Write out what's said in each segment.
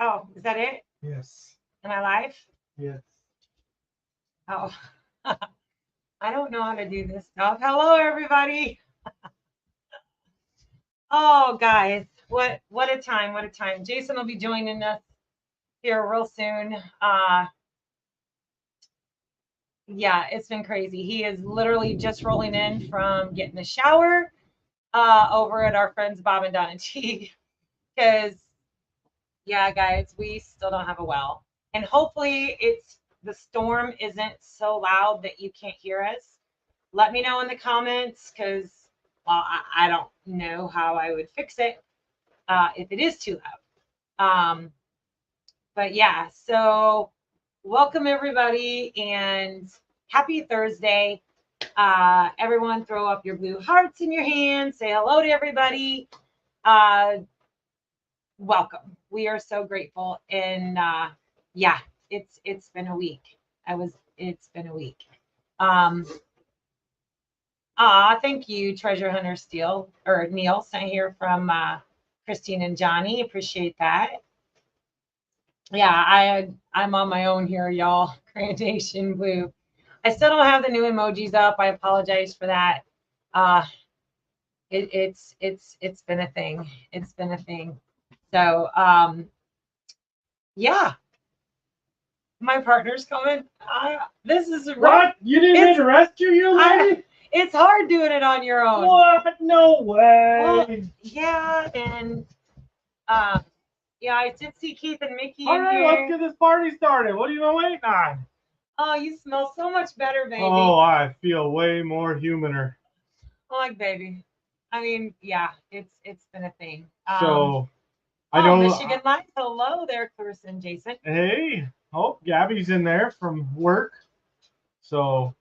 Oh, is that it? Yes. Am I live? Yes. Oh, I don't know how to do this stuff. Hello, everybody. Oh, guys, what a time! What a time! Jason will be joining us here real soon. Yeah, it's been crazy. He is literally just rolling in from getting the shower over at our friends Bob and Donna T. Because yeah, guys, we still don't have a well, and hopefully it's the storm isn't so loud that you can't hear us. Let me know in the comments because well, I don't know how I would fix it if it is too loud. But yeah, so welcome everybody and happy Thursday. Everyone, throw up your blue hearts in your hands. Say hello to everybody. Uh, Welcome. We are so grateful, and yeah, it's been a week. It's been a week. Um, Thank you, Treasure Hunter Steel or Neil sent here from Christine and Johnny. Appreciate that. Yeah, I'm on my own here, y'all. Gradation Blue. I still don't have the new emojis up. I apologize for that. Uh, it's been a thing. It's been a thing. So yeah, my partner's coming. This is What? You didn't need it's to rescue you, lady? it's hard doing it on your own. What? No Well, way. yeah, and uh, yeah, I did see Keith and Mickey All in right, let's here. get this party started. What are you waiting on? Oh, you smell so much better, baby. Oh, I feel way more humaner. I like baby. I mean, yeah, it's been a thing. So, I Oh, know. Michigan Life. Hello there, Clarissa and Jason. Hey, oh, Gabby's in there from work. So,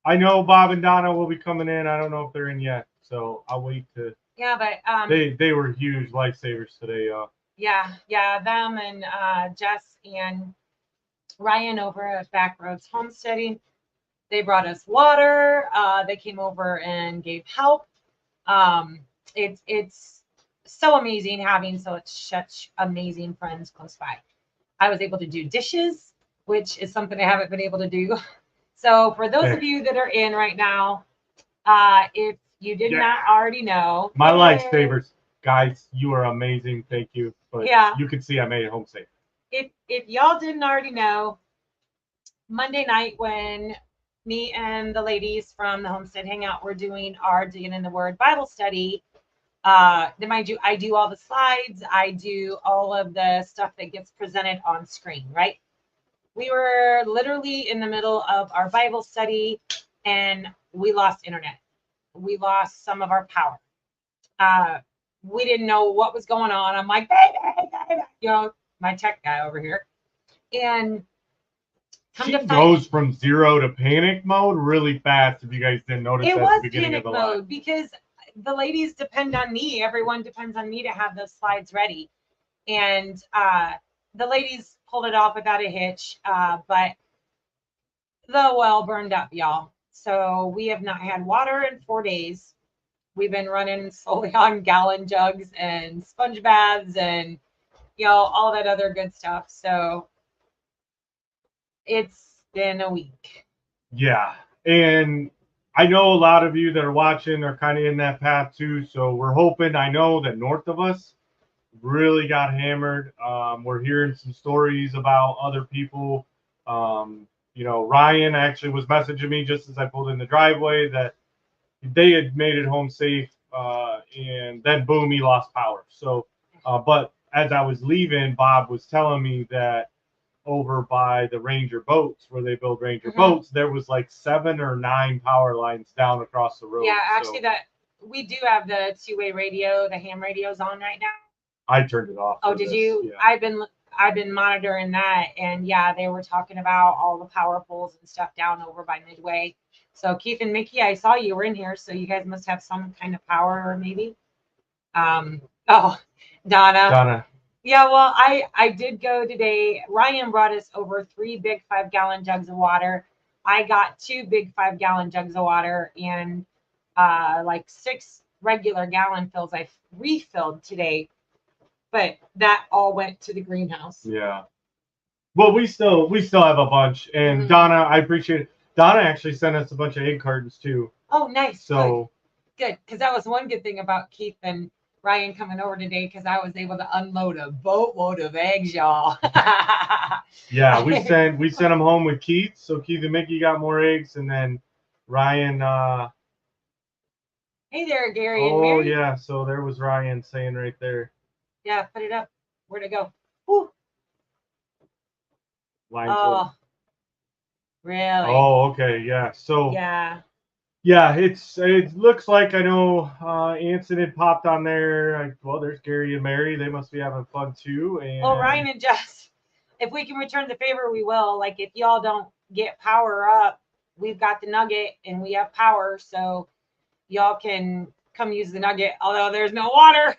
I know Bob and Donna will be coming in. I don't know if they're in yet. So, I'll wait to. Yeah, but They were huge lifesavers today. yeah, them and Jess and Ryan over at Backroads Homesteading. They brought us water. They came over and gave help. Um, it's so amazing having such amazing friends close by. I was able to do dishes, which is something I haven't been able to do. So for those of you that are in right now, if you did Yeah. not already know, My lifesavers, guys, you are amazing. Thank you. But yeah, you can see I made it home safe. if y'all didn't already know, Monday night when me and the ladies from the Homestead Hangout were doing our Digging in the Word Bible study. Then I do all the slides. I do all of the stuff that gets presented on screen, right? We were literally in the middle of our Bible study and we lost internet. We lost some of our power. Uh, we didn't know what was going on. I'm like, baby, you know, my tech guy over here. And She goes from 0 to panic mode really fast. If you guys didn't notice, it at was the beginning panic of the live. mode because the ladies depend on me. Everyone depends on me to have those slides ready. And the ladies pulled it off without a hitch, but the well burned up, y'all. So we have not had water in 4 days. We've been running slowly on gallon jugs and sponge baths and all that other good stuff. So it's been a week. Yeah, and I know a lot of you that are watching are kind of in that path too. So we're hoping. I know that north of us really got hammered. We're hearing some stories about other people. Ryan actually was messaging me just as I pulled in the driveway that they had made it home safe, and then boom, he lost power. So, but as I was leaving, Bob was telling me that over by the Ranger boats where they build Ranger boats, there was like 7 or 9 power lines down across the road. Yeah, actually, that we do have the two-way radio, the ham radios on right now. I turned it off. Oh, did you? Yeah. I've been monitoring that, and yeah, they were talking about all the power poles and stuff down over by Midway. So Keith and Mickey, I saw you were in here, so you guys must have some kind of power, maybe. Oh, Donna. Donna. Yeah, well, I did go today. Ryan brought us over 3 big 5-gallon jugs of water. I got 2 big 5-gallon jugs of water and like 6 regular gallon fills I refilled today. but that all went to the greenhouse. Yeah. Well, we still have a bunch, and Mhm. Donna, I appreciate it. Donna actually sent us a bunch of egg cartons too. Oh, nice. So good, because that was one good thing about Keith and Ryan coming over today, because I was able to unload a boatload of eggs, y'all. yeah, we sent them home with Keith. So Keith and Mickey got more eggs, and then Ryan. Hey there, Gary and Oh Mary. yeah, so there was Ryan saying right there. Yeah, put it up. Where'd it go? Whew. Line Oh, really? Oh, okay, yeah. So Yeah. yeah, it looks like I know Anson had popped on there. Well, there's Gary and Mary. They must be having fun too. And Well, Ryan and Jess, if we can return the favor, we will. Like, if y'all don't get power up, we've got the nugget and we have power, so y'all can come use the nugget, although there's no water.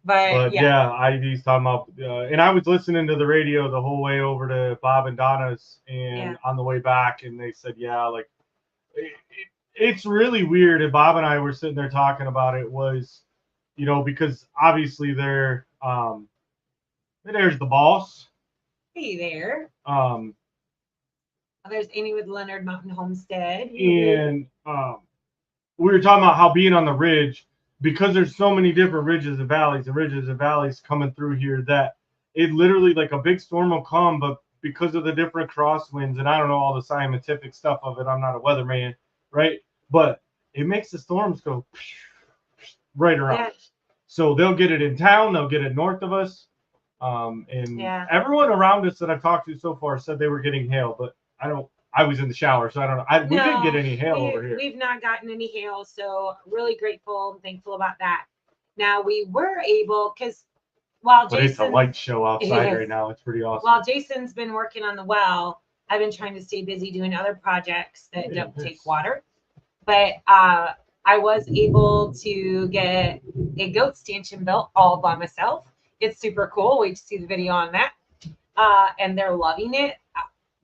But yeah. Ivy's talking about, and I was listening to the radio the whole way over to Bob and Donna's, and on the way back, and they said, yeah, like it's really weird. And Bob and I were sitting there talking about it. Was, because obviously there's the boss. Hey there. There's Amy with Leonard Mountain Homestead. And we were talking about how being on the ridge, because there's so many different ridges and valleys coming through here, that it literally, like, a big storm will come, but because of the different crosswinds, and I don't know all the scientific stuff of it, I'm not a weatherman, right? But it makes the storms go right around. Yeah. So they'll get it in town, they'll get it north of us. And everyone around us that I've talked to so far said they were getting hail, but I was in the shower, so I don't know. We didn't get any hail over here. We've not gotten any hail, so really grateful and thankful about that. Now, we were able, because it's a light show outside right now. It's pretty awesome. While Jason's been working on the well, I've been trying to stay busy doing other projects that don't take water. But I was able to get a goat stanchion built all by myself. It's super cool. Wait to see the video on that. And they're loving it.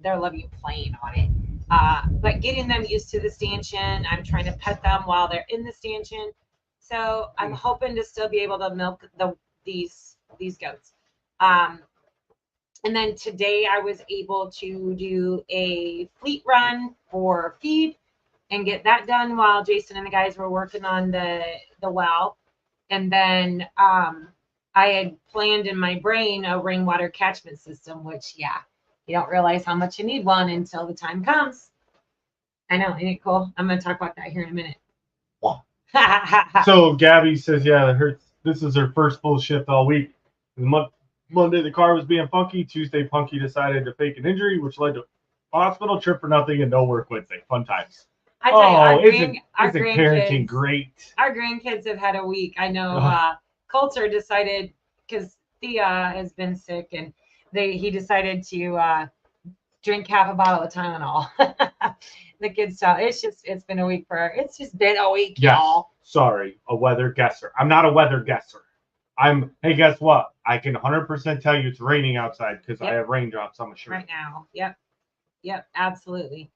They're loving playing on it. But getting them used to the stanchion, I'm trying to pet them while they're in the stanchion. So I'm hoping to still be able to milk these goats. And then today I was able to do a fleet run for feed and get that done while Jason and the guys were working on the well. And then I had planned in my brain a rainwater catchment system, which, you don't realize how much you need one until the time comes. I know, isn't it cool? I'm going to talk about that here in a minute. So Gabby says, this is her first full shift all week. Monday, the car was being funky. Tuesday, Punky decided to fake an injury, which led to a hospital trip for nothing and no work Wednesday. Fun times. I tell you, our parenting great? Our grandkids have had a week. I know Coulter decided, because Thea has been sick, and he decided to drink half a bottle of Tylenol. The kids tell it's been a week it's just been a week, y'all. Sorry, a weather guesser. I'm not a weather guesser. Hey, guess what? I can 100% tell you it's raining outside because I have raindrops on my shirt. Right now. Yep, absolutely.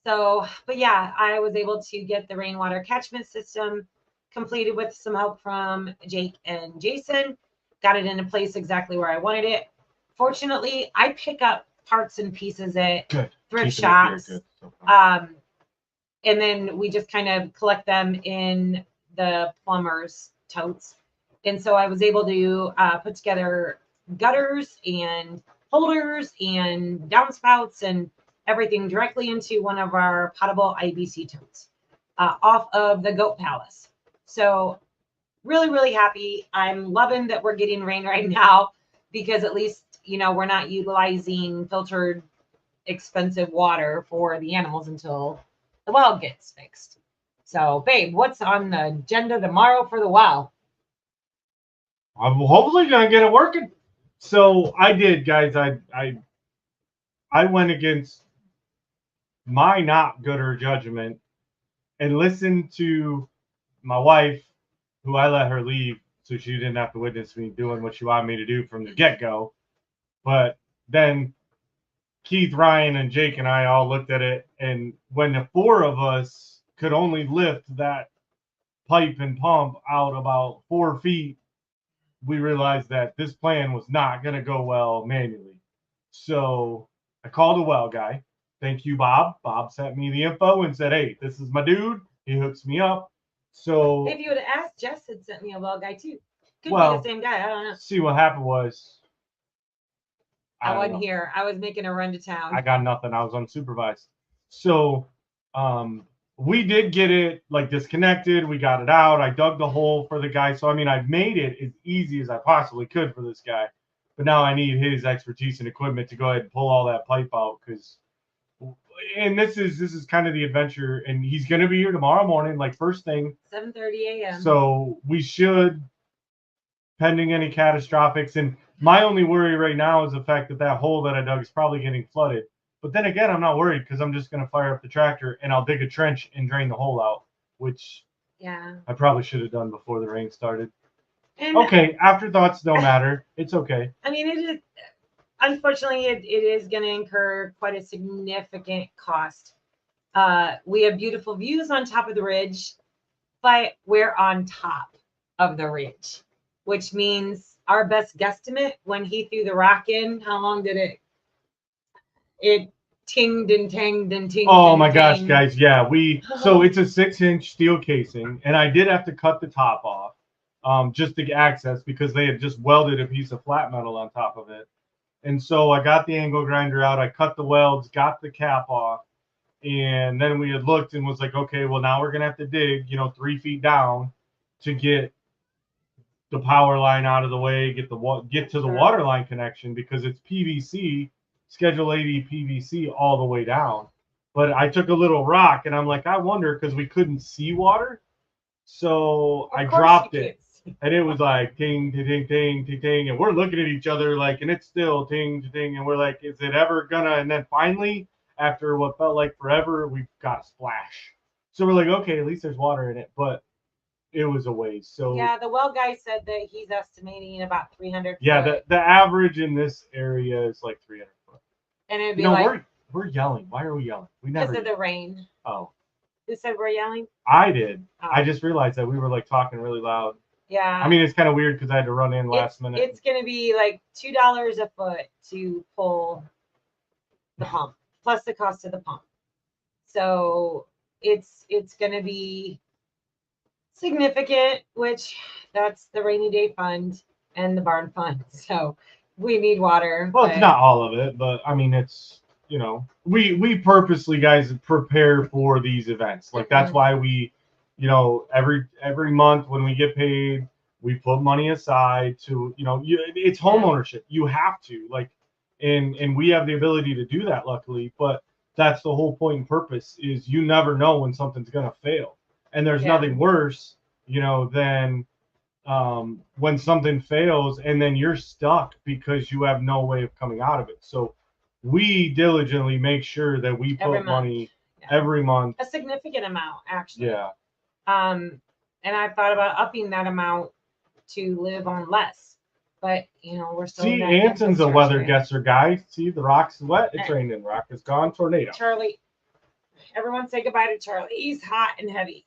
So, but I was able to get the rainwater catchment system completed with some help from Jake and Jason. Got it into place exactly where I wanted it. Fortunately, I pick up parts and pieces at thrift shops. And then we just kind of collect them in the plumber's totes. And so I was able to put together gutters and holders and downspouts and everything directly into one of our potable IBC totes off of the Goat Palace. So really, really happy. I'm loving that we're getting rain right now, because at least, we're not utilizing filtered, expensive water for the animals until the well gets fixed. So, babe, what's on the agenda tomorrow for the well? I'm hopefully gonna get it working. So I did, guys. I went against my not gooder judgment and listened to my wife, who I let her leave so she didn't have to witness me doing what she wanted me to do from the get-go. But then Keith, Ryan, and Jake and I all looked at it, and when the four of us could only lift that pipe and pump out about 4 feet we realized that this plan was not going to go well manually. So I called a well guy. Thank you, Bob. Bob sent me the info and said, hey, this is my dude. He hooks me up. So If you would have asked, Jess had sent me a well guy too. Could be Well, the same guy. I don't know. see what happened was I don't wasn't know. here. I was making a run to town. I got nothing. I was unsupervised. So we did get it like disconnected. We got it out. I dug the hole for the guy. So I mean, I made it as easy as I possibly could for this guy. But now I need his expertise and equipment to go ahead and pull all that pipe out because and this is kind of the adventure. And he's gonna be here tomorrow morning, like first thing. 7:30 a.m. So we should, pending any catastrophics. And my only worry right now is the fact that that hole that I dug is probably getting flooded. But then again, I'm not worried because I'm just going to fire up the tractor and I'll dig a trench and drain the hole out, which yeah, I probably should have done before the rain started. and Okay, afterthoughts don't matter. It's okay. I mean, it is. Unfortunately, it is going to incur quite a significant cost. We have beautiful views on top of the ridge, but we're on top of the ridge, which means our best guesstimate when he threw the rock in, how long did it tinged and tanged and tinged? Oh and my gosh, tanged. guys. Yeah, so it's a 6-inch steel casing, and I did have to cut the top off just to get access because they had just welded a piece of flat metal on top of it. And so I got the angle grinder out, I cut the welds, got the cap off, and then we had looked and was like, okay, well now we're gonna have to dig, 3 feet down to get the power line out of the way, get to the water line connection because it's PVC, Schedule 80 PVC all the way down. But I took a little rock and I'm like, I wonder because we couldn't see water, so I dropped it. And it was like ting, ting, ting, ting, ting, ting. And we're looking at each other like, and it's still ting, ting. And we're like, is it ever gonna? And then finally, after what felt like forever, we got a splash. So we're like, okay, at least there's water in it. But it was a waste. So yeah, the well guy said that he's estimating about 300. yeah, foot. the average in this area is like 300 foot. And it'd be like, we're yelling. Why are we yelling? We because never. of the rain. Oh, Who said we're yelling? I did. Oh. I just realized that we were like talking really loud. Yeah. I mean, it's kind of weird because I had to run in last minute. It's going to be like $2 a foot to pull the pump, plus the cost of the pump. So it's going to be significant, which that's the rainy day fund and the barn fund. So we need water. Well, it's not all of it, but I mean, it's, we purposely, guys, prepare for these events. Like that's why we, every month when we get paid, we put money aside to, it's home ownership. You have to and we have the ability to do that, luckily. But that's the whole point and purpose is you never know when something's gonna fail, and there's nothing worse, than when something fails and then you're stuck because you have no way of coming out of it. So we diligently make sure that we put money every month, a significant amount, actually. Yeah. And I've thought about upping that amount to live on less, but we're still. See, Anson's a weather guesser guy. See, the rock's wet, it's raining. Rock is gone, tornado. Charlie, everyone say goodbye to Charlie. He's hot and heavy.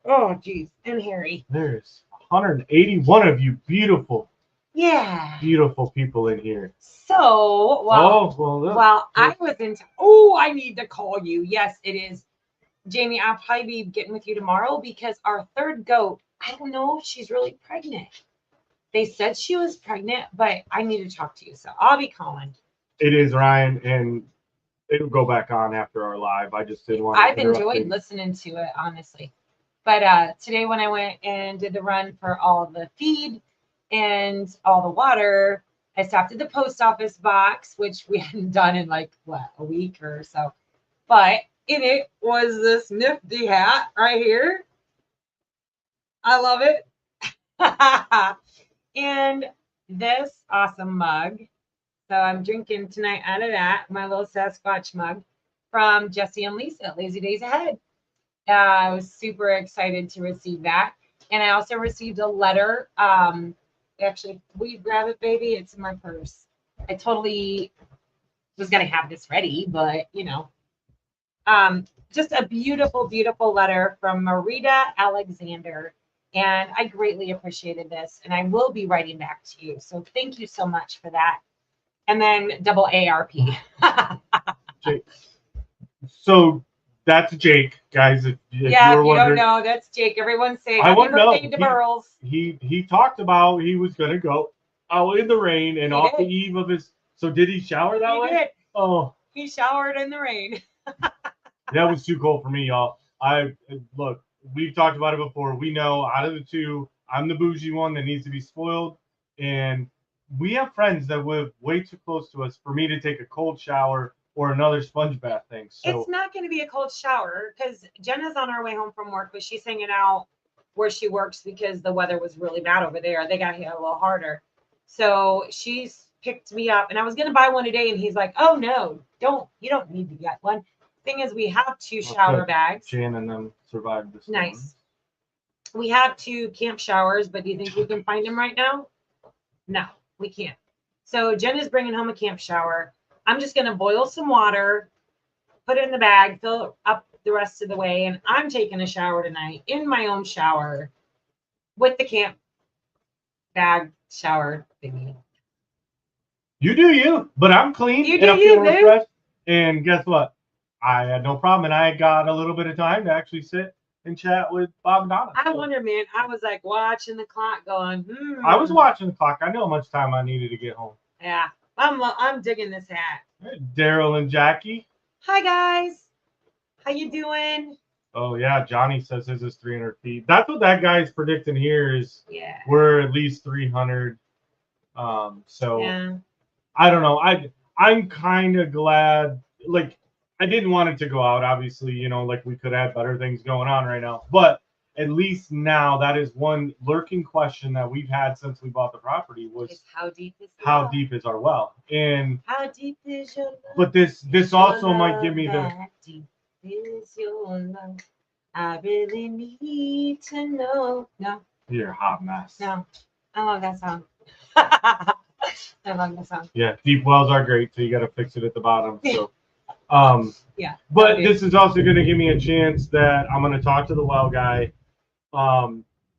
Oh, geez, and hairy. There's 181 of you beautiful, beautiful people in here. So, I was into. Oh, I need to call you. Yes, it is. Jamie, I'll probably be getting with you tomorrow because our third goat, I don't know if she's really pregnant. They said she was pregnant, but I need to talk to you. So I'll be calling. It is, Ryan, and it'll go back on after our live. I just didn't want to. I've enjoyed listening to it, honestly. But today when I went and did the run for all the feed and all the water, I stopped at the post office box, which we hadn't done in like, a week or so. But in it was this nifty hat right here. I love it. And this awesome mug. So I'm drinking tonight out of that, my little Sasquatch mug from Jesse and Lisa at Lazy Days Ahead. I was super excited to receive that. And I also received a letter. Actually, will you grab it, baby? It's in my purse. I totally was going to have this ready, but just a beautiful, beautiful letter from Marita Alexander. And I greatly appreciated this, and I will be writing back to you. So thank you so much for that. And then double ARP. Jake. So that's Jake, guys. If Yeah, you were if you don't wondering, know, that's Jake. Everyone say I happy want to know. birthday to Burls. He talked about he was gonna go out in the rain and He off the did. eve of his. So did he shower that He way? did. Oh, He showered in the rain. that was too cold for me, y'all. I look. We've talked about it before. We know out of the two, I'm the bougie one that needs to be spoiled, and we have friends that live way too close to us for me to take a cold shower or another sponge bath thing. So It's not going to be a cold shower because Jenna's on her way home from work, but she's hanging out where she works because the weather was really bad over there. They got hit a little harder. So she's picked me up, and I was going to buy one today, and he's like, "Oh no, you don't need to get one." Thing is, we have 2 shower bags. Jan and them survived this. Nice. We have 2 camp showers, but do you think we can find them right now? No, we can't. So Jenna's bringing home a camp shower. I'm just going to boil some water, put it in the bag, fill it up the rest of the way, and I'm taking a shower tonight in my own shower with the camp bag shower thingy. You do you, but I'm clean. You and do I'm you, feeling boo. refreshed. And guess what? I had no problem, and I got a little bit of time to actually sit and chat with Bob and Donna. I wonder, man. I was like watching the clock, going, I was watching the clock. I know how much time I needed to get home. Yeah, I'm digging this hat. Daryl and Jackie. Hi guys, how you doing? Oh yeah, Johnny says his is 300 feet. That's what that guy's predicting here is. Yeah, We're at least 300. So yeah. I don't know. I'm kind of glad. Like I didn't want it to go out. Obviously, like we could have better things going on right now. But at least now that is one lurking question that we've had since we bought the property was It's how deep is our well? And how deep is your love? but this also might give me the. How deep is your love? I really need to know. No, You're a hot mess. no. I love that song. I love that song. Yeah, deep wells are great, so you got to fix it at the bottom. So, Yeah. but this is also going to give me a chance that I'm going to talk to the well guy.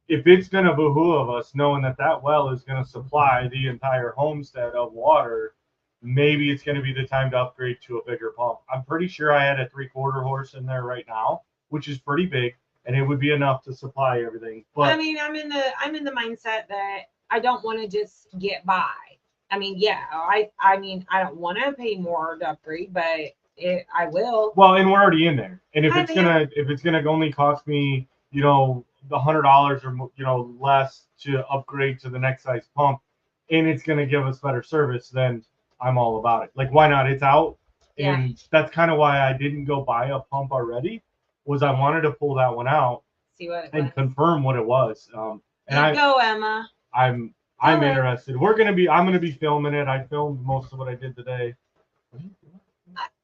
If it's going to behoove us knowing that well is going to supply the entire homestead of water, maybe it's going to be the time to upgrade to a bigger pump. I'm pretty sure I had a 3/4 horse in there right now, which is pretty big, and it would be enough to supply everything. But I mean, I'm in the mindset that I don't want to just get by. I mean, yeah, I mean, I don't want to pay more to upgrade, but I will. Well, and we're already in there, and if I it's gonna only cost me, the $100 or less to upgrade to the next size pump, and it's gonna give us better service, then I'm all about it. Like, why not? It's out, Yeah. and that's kind of why I didn't go buy a pump already. Was I wanted to pull that one out See what it and was. confirm what it was. And Go, Emma. I'm Hello. interested. I'm gonna be filming it. I filmed most of what I did today.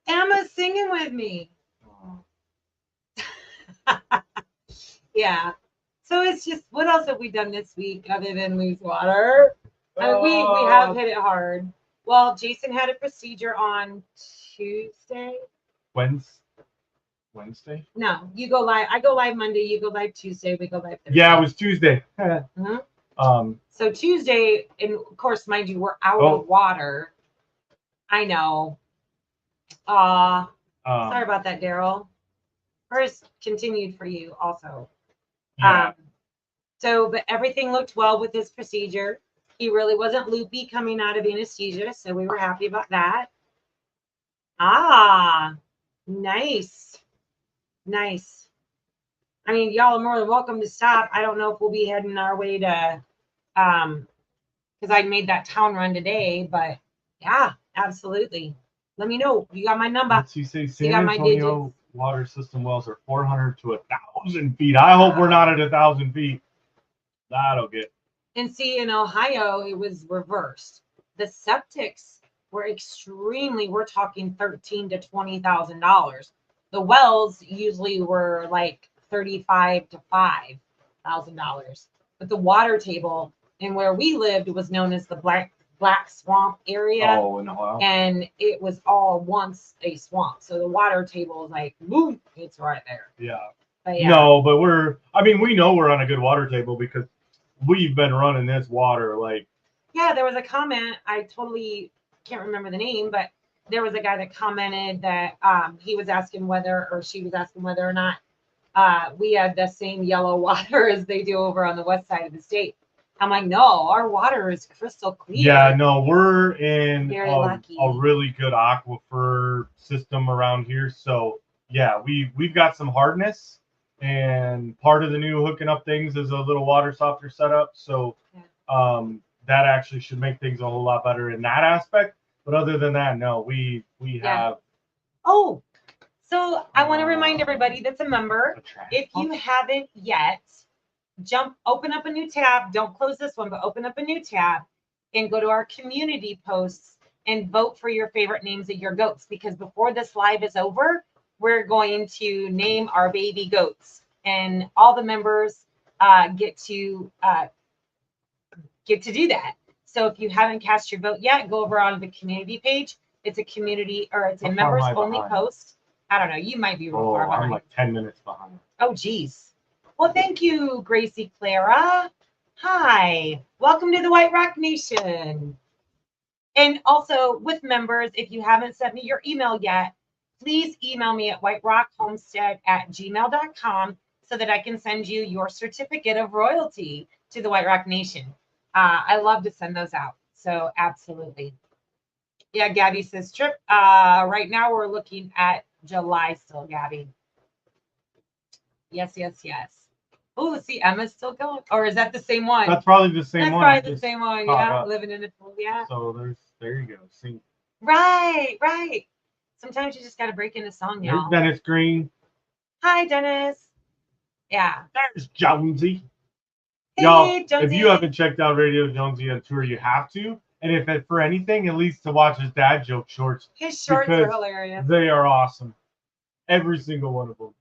Emma's singing with me. Yeah. So it's just, what else have we done this week other than lose water? We have hit it hard. Well, Jason had a procedure on Tuesday. Wednesday? No, you go live. I go live Monday. You go live Tuesday. We go live Thursday. Yeah, it was Tuesday. So Tuesday, and of course, mind you, we're out of water. I know. Sorry about that, Daryl. Hers continued for you also. Yeah. But everything looked well with his procedure. He really wasn't loopy coming out of anesthesia, so we were happy about that. Nice. Nice. I mean, y'all are more than welcome to stop. I don't know if we'll be heading our way to, because I made that town run today, but yeah, absolutely. Let me know. You got my number. Let's see, say San You got my Antonio digits. water system wells are 400 to 1,000 feet. I hope we're not at 1,000 feet. That'll get. And see, in Ohio, it was reversed. The septics were we're talking $13,000 to $20,000. The wells usually were like $35,000 to $5,000. But the water table and where we lived was known as the Black Swamp area. Oh, in Ohio. And it was all once a swamp. So the water table is like, boom, it's right there. Yeah. But yeah. No, but we know we're on a good water table because we've been running this water like. Yeah, there was a comment. I totally can't remember the name, but there was a guy that commented that he was asking whether, or she was asking whether or not we had the same yellow water as they do over on the west side of the state. I'm like, no, our water is crystal clear. Yeah, no, we're in Very lucky. a really good aquifer system around here. So yeah, we've got some hardness, and part of the new hooking up things is a little water softener setup. So that actually should make things a whole lot better in that aspect. But other than that, no, we have. Oh, so I want to remind everybody that's a member, if you haven't yet, open up a new tab. Don't close this one, but open up a new tab and go to our community posts and vote for your favorite names of your goats. Because before this live is over, we're going to name our baby goats, and all the members get to do that. So if you haven't cast your vote yet, go over on the community page. It's a community, or it's a members only post. I don't know. You might be real far behind. I'm like 10 minutes behind. Oh, geez. Well, thank you, Gracie Clara. Hi. Welcome to the White Rock Nation. And also with members, if you haven't sent me your email yet, please email me at whiterockhomestead@gmail.com so that I can send you your certificate of royalty to the White Rock Nation. I love to send those out. So absolutely. Yeah, Gabby says trip. Right now we're looking at July still, Gabby. Yes, yes, yes. Oh, see, Emma's still going. Or is that the same one? That's probably the same one. That's probably the same one. Yeah, living in the pool. Yeah. So there you go. See. Right, right. Sometimes you just got to break into song, y'all. There's Dennis Green. Hi, Dennis. Yeah. There's Jonesy. Hey, Y'all, Jonesy. if you haven't checked out Radio Jonesy on tour, you have to. And if it, for anything, at least to watch his dad joke shorts. His shorts are hilarious. They are awesome. Every single one of them.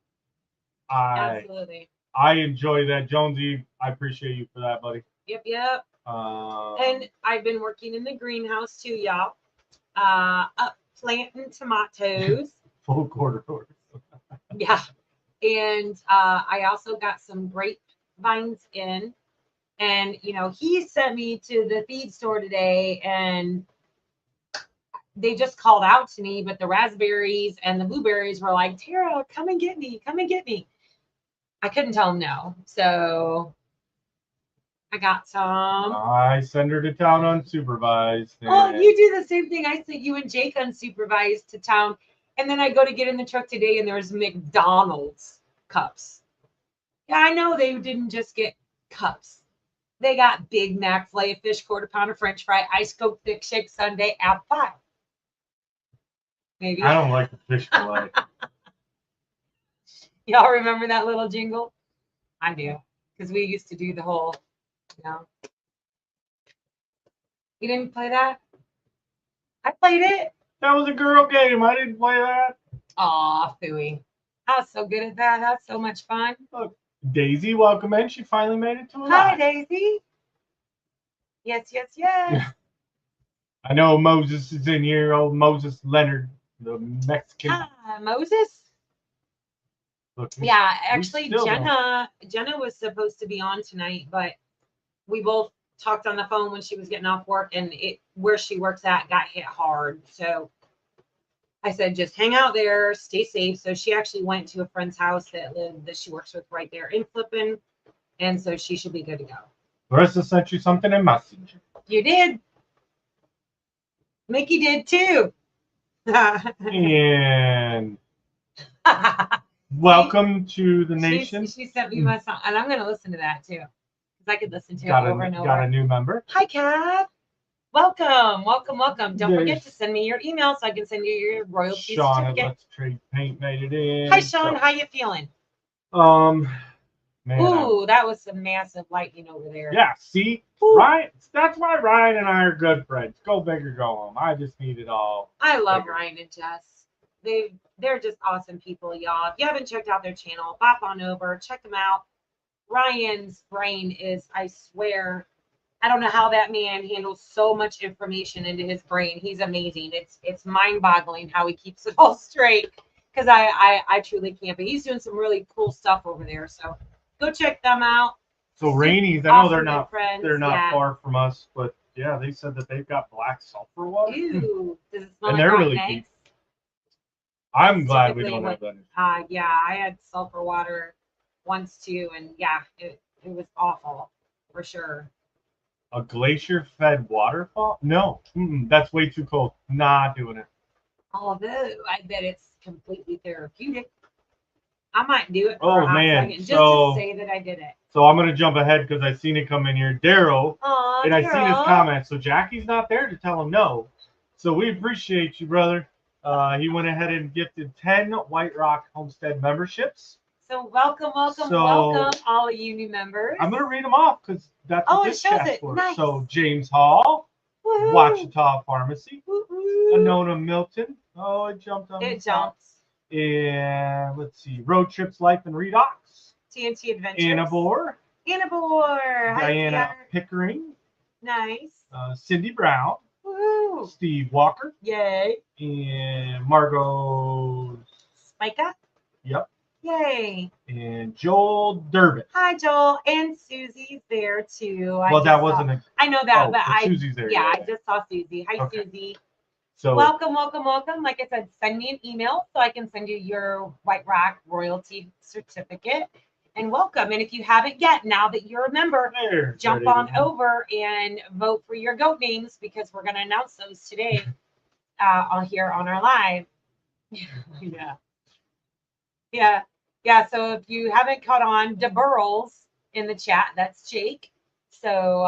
Absolutely. I enjoy that. Jonesy, I appreciate you for that, buddy. Yep, yep. And I've been working in the greenhouse too, y'all. Up planting tomatoes. Full quarter orders. Yeah. And I also got some grapevines in. And, you know, he sent me to the feed store today, and they just called out to me, but the raspberries and the blueberries were like, Tara, come and get me. Come and get me. I couldn't tell him no. So I got some. I send her to town unsupervised. Oh, you do the same thing. I sent you and Jake unsupervised to town. And then I go to get in the truck today, and there's McDonald's cups. Yeah, I know they didn't just get cups. They got Big Mac, filet of fish, quarter pounder French fry, ice Coke, thick shake sundae, apple pie. Maybe. I don't like the fish fillet. Y'all remember that little jingle? I do, because we used to do the whole, you know. You didn't play that? I played it. That was a girl game. I didn't play that. Aw, phooey. I was so good at that. That's so much fun. Look, Daisy, welcome in. She finally made it to a Hi, live. Daisy. Yes, yes, yes. I know Moses is in here. Old Moses Leonard, the Mexican. Moses? Look, yeah, actually, Jenna was supposed to be on tonight, but we both talked on the phone when she was getting off work, and where she works at got hit hard. So I said, just hang out there, stay safe. So she actually went to a friend's house that she works with right there in Flippin, and so she should be good to go. Marissa sent you something in Messenger. You did. Mickey did too. And welcome to the nation. She sent me my song, and I'm going to listen to that too, because I could listen to it over and over. Got a new member. Hi, Kat. Welcome, welcome, welcome. Don't forget to send me your email so I can send you your royalty Sean certificate. Let's Trade Paint made it in. Hi, Sean. How you feeling? Man, ooh, that was some massive lightning over there. Yeah, see? Ryan, that's why Ryan and I are good friends. Go big or go home. I just need it all. I love Ryan and Jess. They're just awesome people, y'all. If you haven't checked out their channel, pop on over, check them out. Ryan's brain is, I swear, I don't know how that man handles so much information into his brain. He's amazing. It's mind-boggling how he keeps it all straight. because I truly can't. But he's doing some really cool stuff over there. So go check them out. So Rainey's, I know Awesome they're good not friends. they're far from us, but yeah, they said that they've got black sulfur water. Ooh, does it smell And like they're rotten really eggs? I'm glad we Typically don't have what- that. Yeah, I had sulfur water once too, and yeah, it was awful for sure. A glacier-fed waterfall? No, that's way too cold. Not doing it. Although I bet it's completely therapeutic. I might do it for Oh, a hot man, second just so- to say that I did it. So I'm gonna jump ahead because I seen it come in here. Daryl, Aw, and I seen his Daryl. comment. So Jackie's not there to tell him no. So we appreciate you, brother. He went ahead and gifted 10 White Rock Homestead memberships. So welcome, welcome, all of you new members. I'm gonna read them off because that's what it this shows chat's it. for. Nice. So James Hall, Woo-hoo. Wachita Pharmacy, Woo-hoo. Anona Milton. Oh, it jumped on It the top. jumps. And let's see, Road Trips Life and Redox. TNT Adventures. Anna Bohr, Anna Bohr. Hi, Diana dear. Pickering, Nice. Cindy Brown, Woo. Steve Walker, Yay. and Margot. Micah. Yep. Yay. And Joel Durbin. Hi, Joel. And Susie's there too. Well, that wasn't a. I know that, Oh, but Susie's there. yeah, I just saw Susie. Hi, Okay. Susie. So Welcome. Like I said, send me an email so I can send you your White Rock royalty certificate. And welcome. And if you haven't yet, now that you're a member, jump on over and vote for your goat names because we're going to announce those today here on our live. Yeah. So if you haven't caught on, DeBurles in the chat, that's Jake. So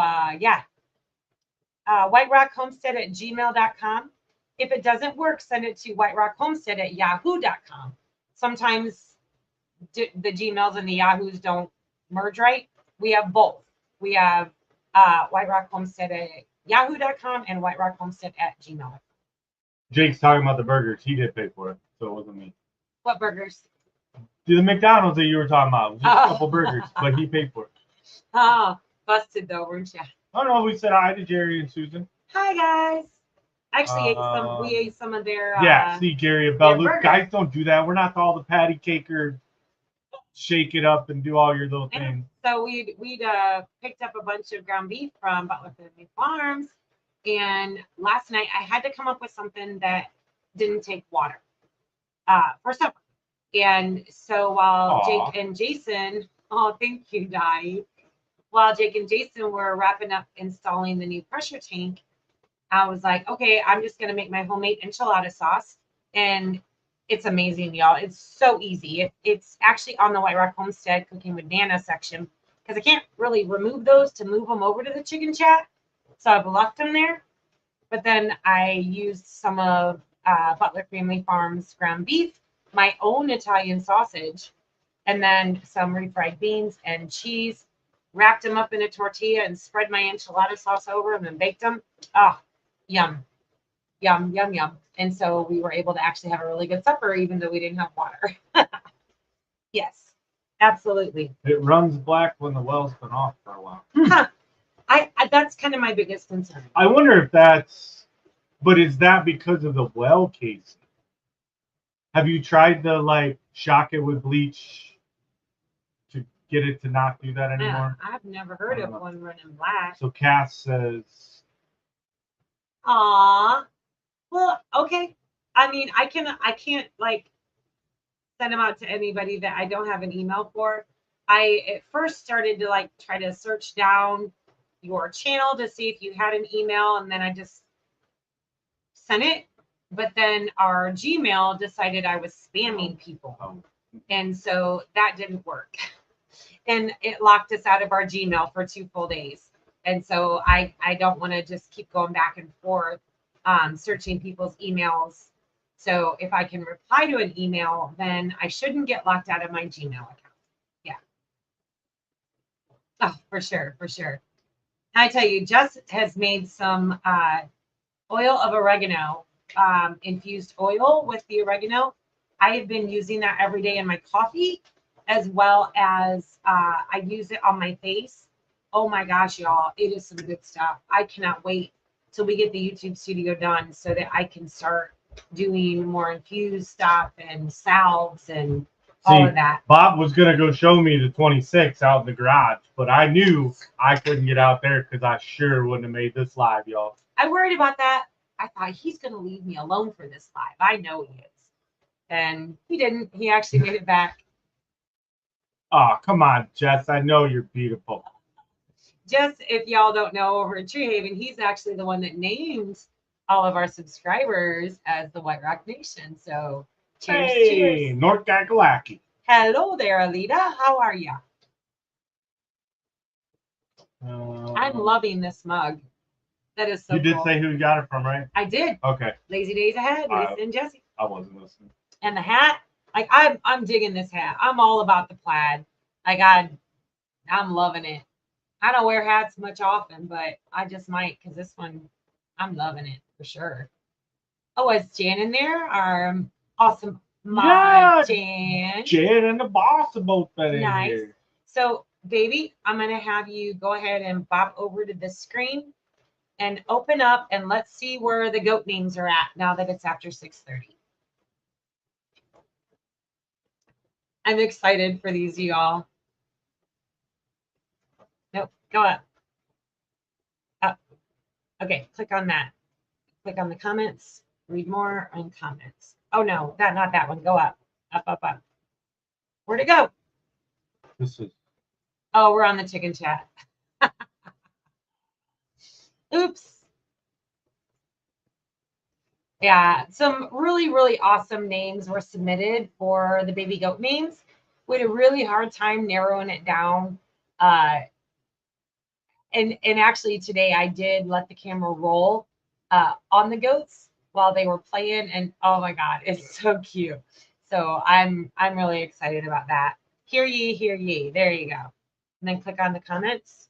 White Rock Homestead at gmail.com. If it doesn't work, send it to whiterockhomestead at yahoo.com. Sometimes the Gmails and the Yahoos don't merge right. We have both. We have White Rock Homestead at yahoo.com and White Rock Homestead at gmail.com. Jake's talking about the burgers. He did pay for it, so it wasn't me. What burgers? The McDonald's that you were talking about. It was just a couple burgers, but he paid for it. Oh, busted though, weren't you? Oh no, we said hi to Jerry and Susan. Hi guys. Actually, we ate some of their. See Gary and Bell. Luke, burger. guys, don't do that. We're not all the patty caker. Shake it up and do all your little things. So we'd picked up a bunch of ground beef from Butler Family Farms, and last night I had to come up with something that didn't take water for supper. And so while Jake and Jason, thank you, Dottie. While Jake and Jason were wrapping up installing the new pressure tank, I was like, okay, I'm just gonna make my homemade enchilada sauce, and it's amazing, y'all. It's so easy. It's actually on the White Rock Homestead Cooking with Nana section because I can't really remove those to move them over to the chicken chat, so I've left them there. But then I used some of Butler Family Farms ground beef, my own Italian sausage, and then some refried beans and cheese. Wrapped them up in a tortilla and spread my enchilada sauce over them and baked them. Oh, yum, yum, yum, yum. And so we were able to actually have a really good supper, even though we didn't have water. Yes, absolutely. It runs black when the well's been off for a while. I that's kind of my biggest concern. I wonder if that's, but is that because of the well casing? Have you tried to shock it with bleach to get it to not do that anymore? I've never heard of one running black. So Cass says, Aw. Well, okay. I mean, I can't send them out to anybody that I don't have an email for. I at first started to try to search down your channel to see if you had an email, and then I just sent it. But then our Gmail decided I was spamming people. And so that didn't work. And it locked us out of our Gmail for 2 full days. And so I don't want to just keep going back and forth searching people's emails. So if I can reply to an email, then I shouldn't get locked out of my Gmail account. Yeah. Oh, for sure. I tell you, Jess has made some oil of oregano, infused oil with the oregano. I have been using that every day in my coffee, as well as I use it on my face. Oh my gosh, y'all, it is some good stuff. I cannot wait till we get the YouTube studio done so that I can start doing more infused stuff and salves and all of that. Bob was gonna go show me the 26 out in the garage, but I knew I couldn't get out there because I sure wouldn't have made this live, y'all. I worried about that. I thought he's going to leave me alone for this live. I know he is. And he didn't. He actually made it back. Oh, come on, Jess. I know you're beautiful. Jess, if y'all don't know, over at Tree Haven, he's actually the one that named all of our subscribers as the White Rock Nation. So cheers, Hey, cheers. North Kakalaki. Hello there, Alita. How are ya? I'm loving this mug. That is so You did cool. say who you got it from, right? I did. Okay. Lazy Days Ahead, Lisa and Jesse. I wasn't listening. And the hat, like I'm digging this hat. I'm all about the plaid. Like I'm loving it. I don't wear hats much often, but I just might because this one, I'm loving it for sure. Oh, is Jan in there? Our awesome mod Jan. Jan and the boss are both been in Nice. here. So, baby, I'm gonna have you go ahead and bop over to the screen and open up, and let's see where the goat names are at now that it's after 6:30. I'm excited for these, y'all. Nope, go up. Up. Okay, click on that. Click on the comments. Read more on comments. Oh no, not that one. Go up. Up, up, up. Where'd it go? This is. Oh, we're on the chicken chat. Oops. Yeah, some really, really awesome names were submitted for the baby goat names. We had a really hard time narrowing it down. And actually today I did let the camera roll on the goats while they were playing, and oh my god, it's so cute. So I'm really excited about that. Hear ye, hear ye. There you go. And then click on the comments.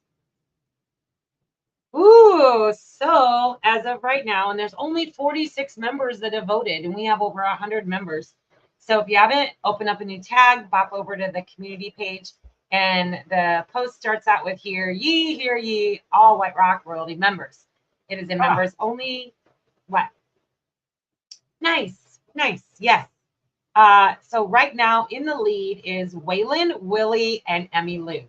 Ooh, so as of right now, and there's only 46 members that have voted, and we have over 100 members. So if you haven't, open up a new tag, bop over to the community page, and the post starts out with hear ye, all White Rock Royalty members. It is a members only. What? Nice, nice, yes. So right now in the lead is Waylon, Willie, and Emmy Lou.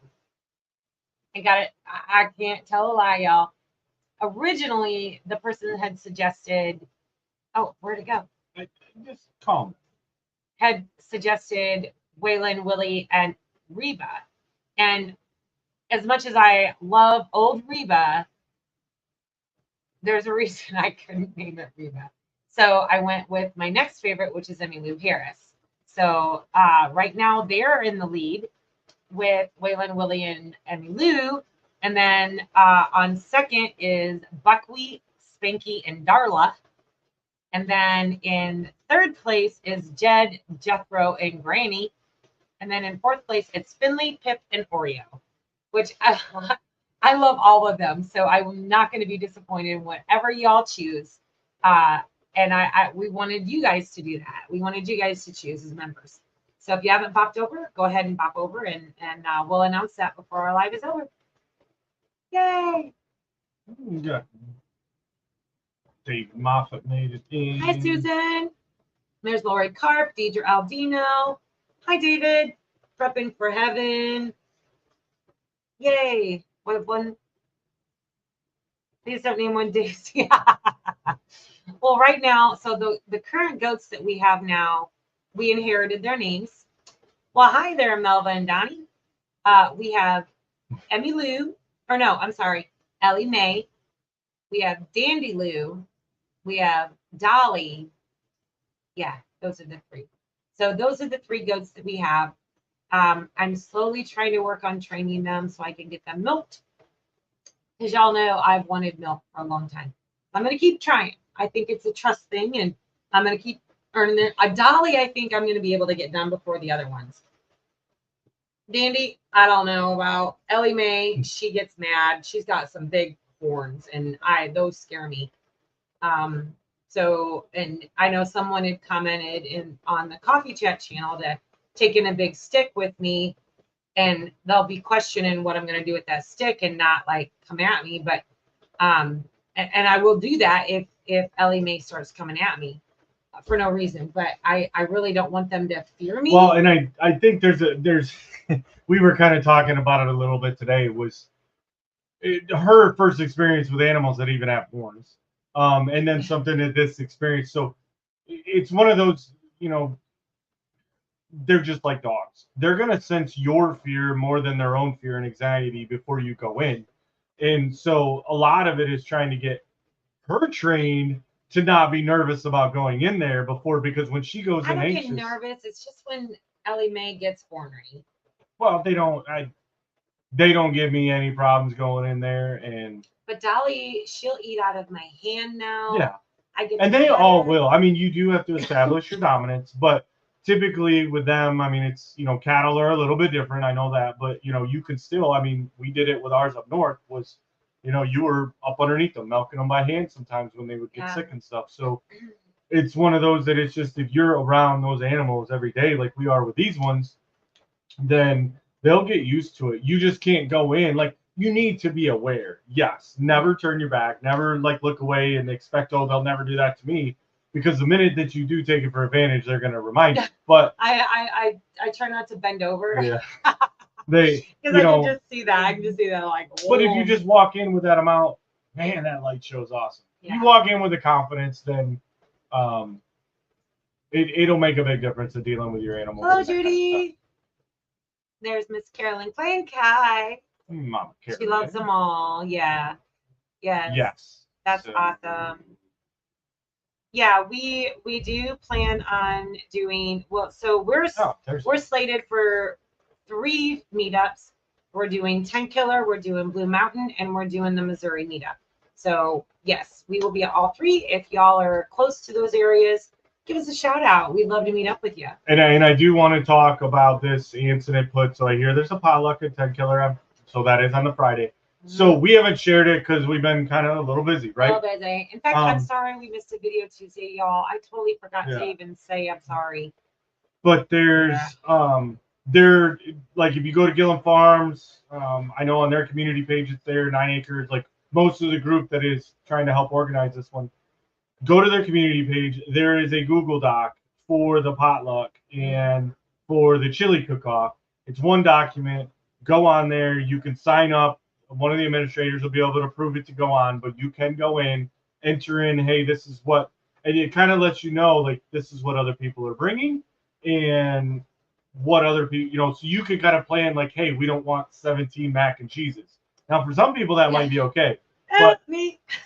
I got it. I can't tell a lie, y'all. Originally, the person had suggested, oh, where'd it go? Just calm. Had suggested Waylon, Willie, and Reba. And as much as I love old Reba, there's a reason I couldn't name it Reba. So I went with my next favorite, which is Emmy Lou Harris. So right now they're in the lead with Waylon, Willie, and Emmy Lou. And then on second is Buckwheat, Spanky, and Darla. And then in third place is Jed, Jethro, and Granny. And then in fourth place, it's Finley, Pip, and Oreo, which I love all of them. So I'm not going to be disappointed in whatever y'all choose. And we wanted you guys to do that. We wanted you guys to choose as members. So if you haven't popped over, go ahead and pop over, and we'll announce that before our live is over. Yay! Yeah. Dave Moffat made it in. Hi, Susan. There's Lori Carp, Deidre Aldino. Hi, David. Prepping for heaven. Yay. What one? Please don't name one Daisy. Well, right now, so the current goats that we have now, we inherited their names. Well, hi there, Melva and Donnie. We have Emmy Lou, or no, I'm sorry, Ellie Mae. We have Dandy Lou. We have Dolly. Yeah, those are the three. So those are the three goats that we have. I'm slowly trying to work on training them so I can get them milked. As y'all know, I've wanted milk for a long time. I'm going to keep trying. I think it's a trust thing, and I'm going to keep earning it. Dolly, I think I'm going to be able to get done before the other ones. Dandy, I don't know about. Ellie Mae, she gets mad. She's got some big horns, and those scare me. So, and I know someone had commented on the coffee chat channel that taking a big stick with me, and they'll be questioning what I'm going to do with that stick and not like come at me. But, and I will do that if Ellie Mae starts coming at me. for no reason. But I really don't want them to fear me. Well, and I think there's we were kind of talking about it a little bit today. Was her first experience with animals that even have horns, and then something that this experience. So it's one of those, they're just like dogs. They're gonna sense your fear more than their own fear and anxiety before you go in, and so a lot of it is trying to get her trained to not be nervous about going in there before, because when she goes I in don't anxious, get nervous. It's just when Ellie Mae gets ornery. well, they don't give me any problems going in there, and But Dolly, she'll eat out of my hand now. yeah, I get and to they pet all her. will. I mean, you do have to establish your dominance, but typically with them, I mean, it's, cattle are a little bit different. I know that, but you can still. I mean, we did it with ours up north. Was you were up underneath them, milking them by hand sometimes when they would get sick and stuff. So it's one of those that it's just, if you're around those animals every day, like we are with these ones, then they'll get used to it. You just can't go in. Like, you need to be aware. Yes, never turn your back, never like look away and expect, oh, they'll never do that to me, because the minute that you do take it for advantage, they're going to remind you. But I try not to bend over. yeah, they, Because I can just see that. I can just see that, like, whoa. But if you just walk in with that amount, man, that light show's awesome. Yeah. You walk in with the confidence, then it'll make a big difference in dealing with your animals. Hello, Judy. There's Miss Carolyn Klein Kai. Mama Carolyn. She loves them all. Yeah. Yes. Yes. That's awesome. Yeah, we do plan on doing, well, so we're slated for 3 meetups. We're doing 10 Killer, we're doing Blue Mountain, and we're doing the Missouri meetup. So yes, we will be at all 3. If y'all are close to those areas, give us a shout out. We'd love to meet up with you. And I do want to talk about this incident put. So I hear there's a potluck at 10 Killer, so that is on the Friday. So we haven't shared it because we've been kind of a little busy, right? A little busy. In fact, I'm sorry we missed a video Tuesday, y'all. I totally forgot to even say I'm sorry. But there's there, like, if you go to Gillum Farms, I know on their community page it's there, 9 acres, like most of the group that is trying to help organize this one. Go to their community page. There is a Google Doc for the potluck and for the chili cook-off. It's one document. Go on there. You can sign up. One of the administrators will be able to approve it to go on, but you can go in, enter in, hey, this is what, and it kind of lets you know, like, this is what other people are bringing and what other people, so you can kind of plan, like, hey, we don't want 17 mac and cheeses. Now, for some people, that might be okay. But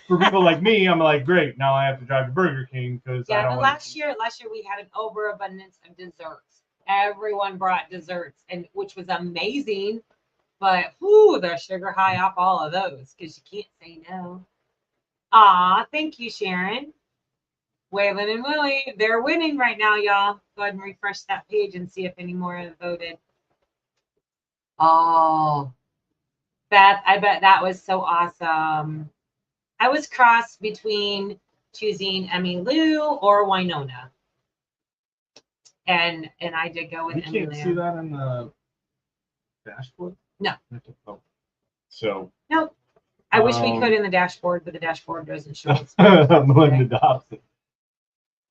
for people like me, I'm like, great, now I have to drive to Burger King because I don't want last year we had an overabundance of desserts. Everyone brought desserts, and which was amazing. But the sugar high off all of those, because you can't say no. Thank you, Sharon. Waylon and Willie, they're winning right now, y'all. Go ahead and refresh that page and see if any more have voted. Oh, Beth, I bet that was so awesome. I was crossed between choosing Emmy Lou or Winona. And I did go with Emmy Lou. You can't see that in the dashboard? No. So. Nope. I wish we could in the dashboard, but the dashboard doesn't show us. Melinda Dobson.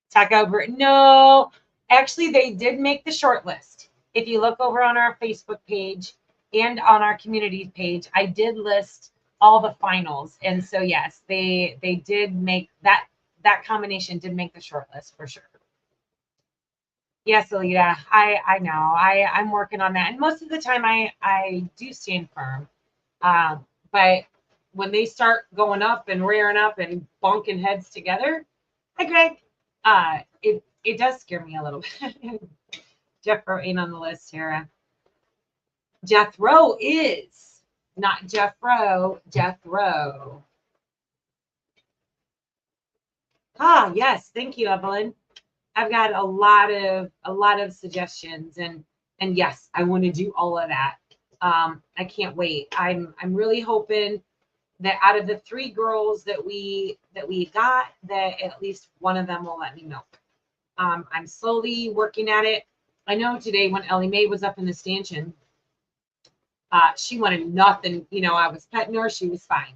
Taco Brit. No, actually, they did make the short list. If you look over on our Facebook page and on our community page, I did list all the finals, and so yes, they did make that combination did make the short list for sure. Yes, Alita, I know. I'm working on that, and most of the time I do stand firm, but when they start going up and rearing up and bonking heads together, hi Greg, it does scare me a little bit. Jeffro ain't on the list, Tara. Jethro is not Jeffro. Jethro. Yes, thank you, Evelyn. I've got a lot of suggestions, and yes, I want to do all of that. I can't wait. I'm really hoping that out of the 3 girls that we got, that at least one of them will let me milk. I'm slowly working at it. I know today when Ellie Mae was up in the stanchion, she wanted nothing. I was petting her. She was fine.